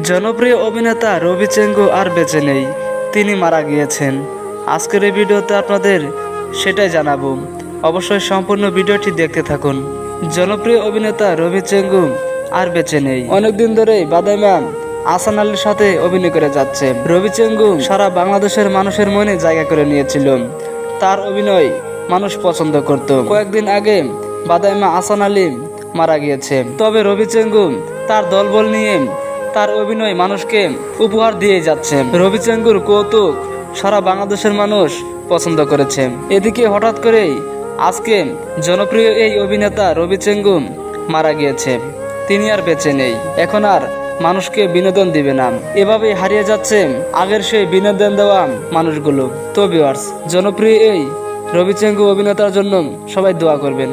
জনপ্রিয় অভিনেতা রবি চেঙ্গু আর বেঁচে নেই, তিনি মারা গিয়েছেন। আজকের এই ভিডিওতে আপনাদের সেটাই জানাবো, অবশ্যই সম্পূর্ণ ভিডিওটি দেখতে থাকুন। জনপ্রিয় অভিনেতা রবি চেঙ্গু আর বেঁচে নেই। অনেকদিন ধরেই বাদাই ম্যাম আহসান আলীর সাথে অভিনয় করে যাচ্ছে। রবি চেঙ্গু সারা বাংলাদেশের মানুষের মনে জায়গা করে নিয়েছিল, তার অভিনয় মানুষ পছন্দ করত। কয়েকদিন আগে বাদাই ম্যাম আহসান আলী মারা গিয়েছে, তবে রবি চেঙ্গু তার দলবল নিয়ে তার অভিনয় মানুষকে উপহার দিয়ে যাচ্ছে। রবি চেঙ্গুর কৌতুক সারা বাংলাদেশের মানুষ পছন্দ করেছে। এদিকে হঠাৎ করেই আজকে জনপ্রিয় এই অভিনেতা রবি চেঙ্গু মারা গিয়েছে, তিনি আর বেঁচে নেই। এখন আর মানুষকে বিনোদন দিবে না, এভাবেই হারিয়ে যাচ্ছে আগের সেই বিনোদন দেওয়া মানুষগুলো। তো ভিউয়ার্স, জনপ্রিয় এই রবি চেঙ্গু অভিনেতার জন্য সবাই দোয়া করবেন।